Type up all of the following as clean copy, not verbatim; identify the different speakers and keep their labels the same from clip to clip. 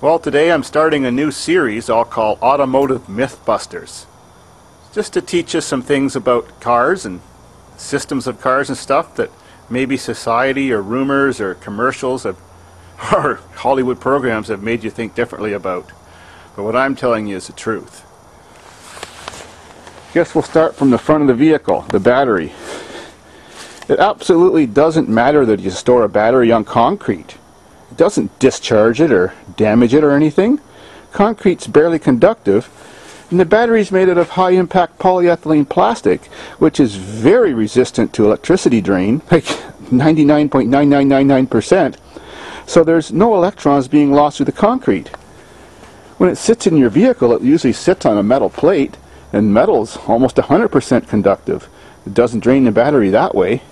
Speaker 1: Well, today I'm starting a new series I'll call Automotive Mythbusters. Just to teach us some things about cars and systems of cars and stuff that maybe society or rumors or commercials or Hollywood programs have made you think differently about. But what I'm telling you is the truth. Guess we'll start from the front of the vehicle, the battery. It absolutely doesn't matter that you store a battery on concrete. It doesn't discharge it or damage it or anything. Concrete's barely conductive, and the battery's made out of high-impact polyethylene plastic, which is very resistant to electricity drain, like 99.9999%, so there's no electrons being lost through the concrete. When it sits in your vehicle, it usually sits on a metal plate, and metal's almost 100% conductive. It doesn't drain the battery that way.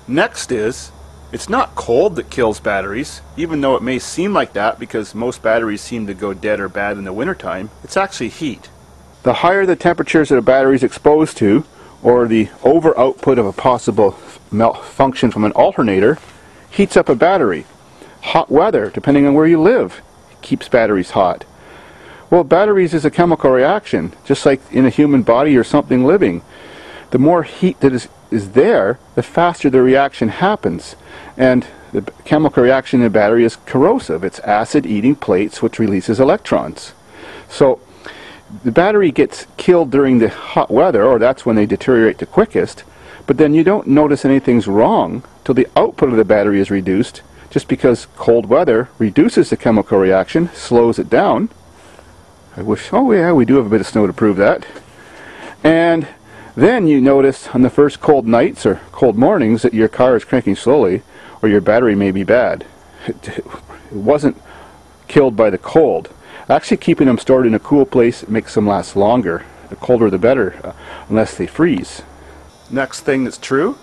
Speaker 1: Next is, it's not cold that kills batteries, even though it may seem like that because most batteries seem to go dead or bad in the wintertime. It's actually heat. The higher the temperatures that a battery is exposed to, or the over output of a possible malfunction from an alternator, heats up a battery. Hot weather, depending on where you live, keeps batteries hot. Well, batteries is a chemical reaction, just like in a human body or something living. The more heat that is there, the faster the reaction happens. And the chemical reaction in a battery is corrosive. It's acid-eating plates which releases electrons. So the battery gets killed during the hot weather, or that's when they deteriorate the quickest, but then you don't notice anything's wrong till the output of the battery is reduced, just because cold weather reduces the chemical reaction, slows it down. Oh yeah, we do have a bit of snow to prove that. And then you notice on the first cold nights or cold mornings that your car is cranking slowly, or your battery may be bad. It wasn't killed by the cold. Actually, keeping them stored in a cool place makes them last longer. The colder the better, unless they freeze. Next thing that's true,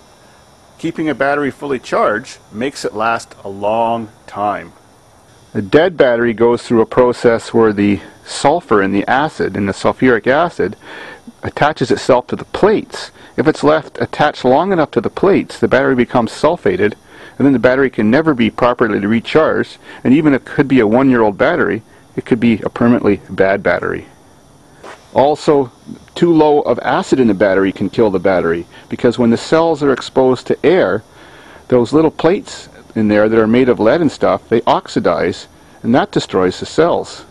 Speaker 1: keeping a battery fully charged makes it last a long time. A dead battery goes through a process where the sulfur in the acid, in the sulfuric acid, attaches itself to the plates. If it's left attached long enough to the plates, the battery becomes sulfated, and then the battery can never be properly recharged, and even if it could be a 1-year-old battery, it could be a permanently bad battery. Also, too low of acid in the battery can kill the battery, because when the cells are exposed to air, those little plates in there that are made of lead and stuff, they oxidize, and that destroys the cells.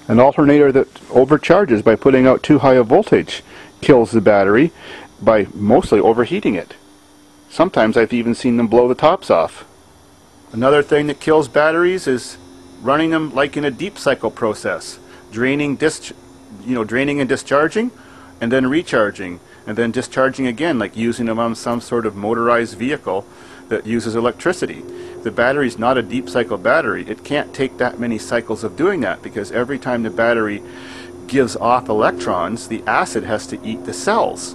Speaker 1: An alternator that overcharges by putting out too high a voltage kills the battery by mostly overheating it. Sometimes I've even seen them blow the tops off. Another thing that kills batteries is running them like in a deep cycle process, draining and discharging, and then recharging, and then discharging again, like using them on some sort of motorized vehicle that uses electricity. The battery is not a deep cycle battery. It can't take that many cycles of doing that, because every time the battery gives off electrons, the acid has to eat the cells.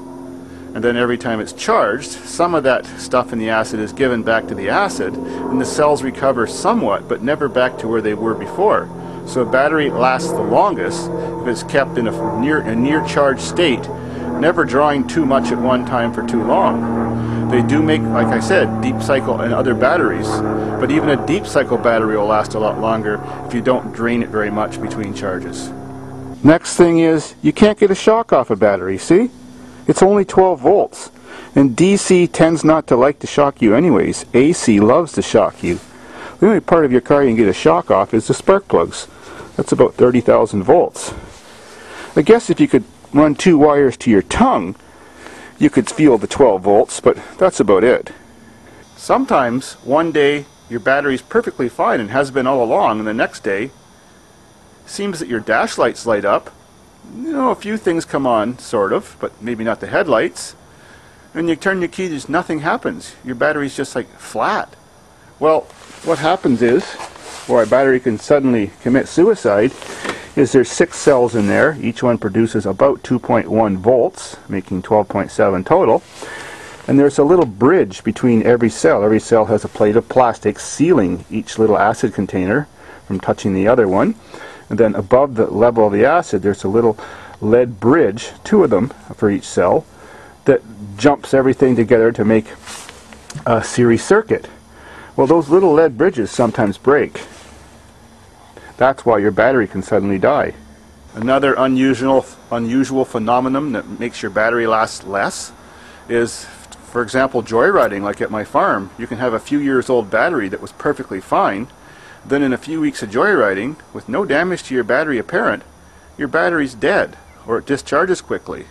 Speaker 1: And then every time it's charged, some of that stuff in the acid is given back to the acid, and the cells recover somewhat, but never back to where they were before. So a battery lasts the longest if it's kept in a near charged state, never drawing too much at one time for too long. They do make, like I said, deep cycle and other batteries, but even a deep cycle battery will last a lot longer if you don't drain it very much between charges. Next thing is, you can't get a shock off a battery, see? It's only 12 volts, and DC tends not to like to shock you anyways. AC loves to shock you. The only part of your car you can get a shock off is the spark plugs. That's about 30,000 volts. I guess if you could run 2 wires to your tongue, you could feel the 12 volts, but that's about it. Sometimes, one day, your battery's perfectly fine and has been all along, and the next day, seems that your dash lights light up. You know, a few things come on, sort of, but maybe not the headlights. And you turn your key, there's nothing happens. Your battery's just like flat. Well, what happens is, where a battery can suddenly commit suicide, is there's 6 cells in there. Each one produces about 2.1 volts, making 12.7 total. And there's a little bridge between every cell. Every cell has a plate of plastic sealing each little acid container from touching the other one. And then above the level of the acid, there's a little lead bridge, 2 of them for each cell, that jumps everything together to make a series circuit. Well, those little lead bridges sometimes break. That's why your battery can suddenly die. Another unusual phenomenon that makes your battery last less is, for example, joyriding, like at my farm. You can have a few years old battery that was perfectly fine. Then in a few weeks of joyriding, with no damage to your battery apparent, your battery's dead, or it discharges quickly.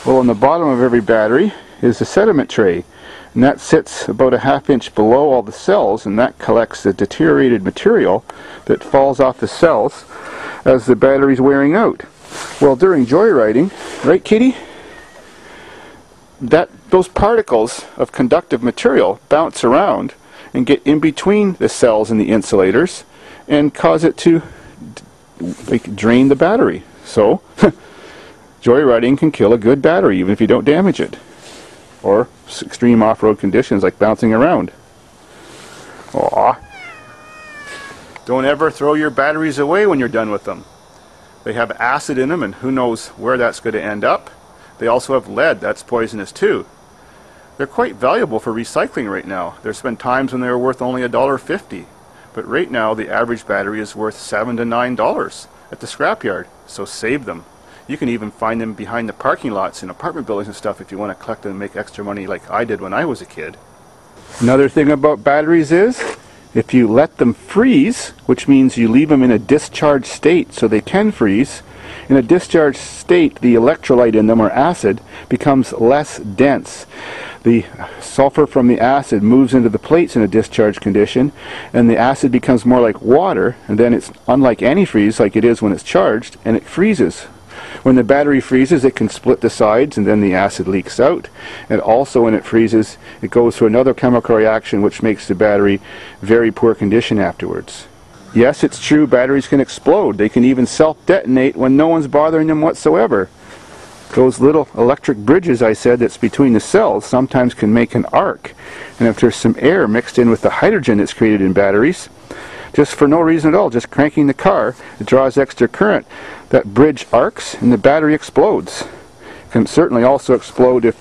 Speaker 1: Well, on the bottom of every battery is a sediment tray, and that sits about a ½ inch below all the cells, and that collects the deteriorated material that falls off the cells as the battery's wearing out. Well, during joyriding, right, Kitty? Those particles of conductive material bounce around and get in between the cells and the insulators and cause it to drain the battery. So, joyriding can kill a good battery even if you don't damage it. Or extreme off-road conditions like bouncing around. Aww. Don't ever throw your batteries away when you're done with them. They have acid in them, and who knows where that's going to end up. They also have lead. That's poisonous too. They're quite valuable for recycling right now. There's been times when they were worth only $1.50. But right now the average battery is worth $7 to $9 at the scrapyard. So save them. You can even find them behind the parking lots in apartment buildings and stuff if you want to collect them and make extra money like I did when I was a kid. Another thing about batteries is, if you let them freeze, which means you leave them in a discharged state so they can freeze, in a discharged state the electrolyte in them, or acid, becomes less dense. The sulfur from the acid moves into the plates in a discharged condition, and the acid becomes more like water, and then it's unlike antifreeze like it is when it's charged, and it freezes. When the battery freezes, it can split the sides, and then the acid leaks out. And also when it freezes, it goes through another chemical reaction which makes the battery very poor condition afterwards. Yes, it's true, batteries can explode. They can even self-detonate when no one's bothering them whatsoever. Those little electric bridges I said that's between the cells sometimes can make an arc. And if there's some air mixed in with the hydrogen that's created in batteries, just for no reason at all, just cranking the car, it draws extra current. That bridge arcs and the battery explodes. It can certainly also explode if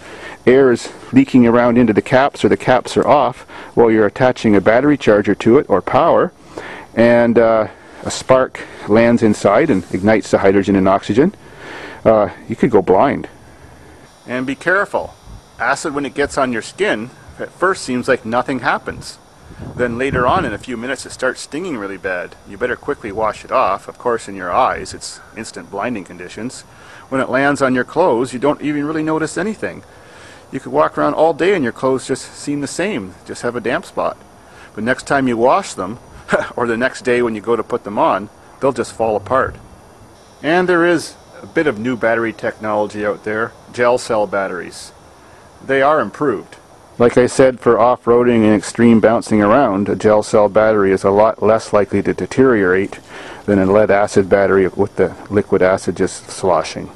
Speaker 1: air is leaking around into the caps, or the caps are off while you're attaching a battery charger to it, or power, and a spark lands inside and ignites the hydrogen and oxygen. You could go blind. And be careful. Acid, when it gets on your skin, at first seems like nothing happens. Then later on, in a few minutes, it starts stinging really bad. You better quickly wash it off. Of course, in your eyes, it's instant blinding conditions. When it lands on your clothes, you don't even really notice anything. You could walk around all day and your clothes just seem the same, just have a damp spot. But next time you wash them, or the next day when you go to put them on, they'll just fall apart. And there is a bit of new battery technology out there, gel cell batteries. They are improved. Like I said, for off-roading and extreme bouncing around, a gel cell battery is a lot less likely to deteriorate than a lead-acid battery with the liquid acid just sloshing.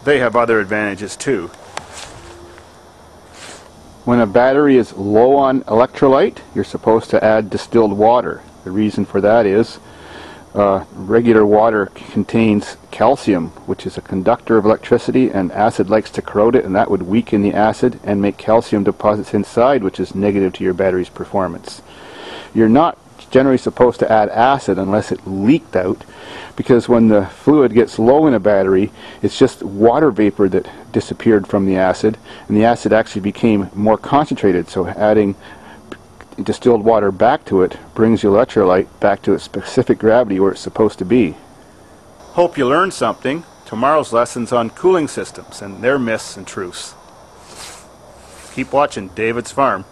Speaker 1: They have other advantages too. When a battery is low on electrolyte, you're supposed to add distilled water. The reason for that is regular water contains calcium, which is a conductor of electricity, and acid likes to corrode it, and that would weaken the acid and make calcium deposits inside, which is negative to your battery's performance. You're not generally supposed to add acid unless it leaked out, because when the fluid gets low in a battery, it's just water vapor that disappeared from the acid, and the acid actually became more concentrated, so adding distilled water back to it brings the electrolyte back to its specific gravity where it's supposed to be. Hope you learned something. Tomorrow's lesson's on cooling systems and their myths and truths. Keep watching David's Farm.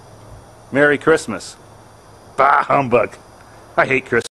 Speaker 1: Merry Christmas. Bah humbug. I hate Christmas.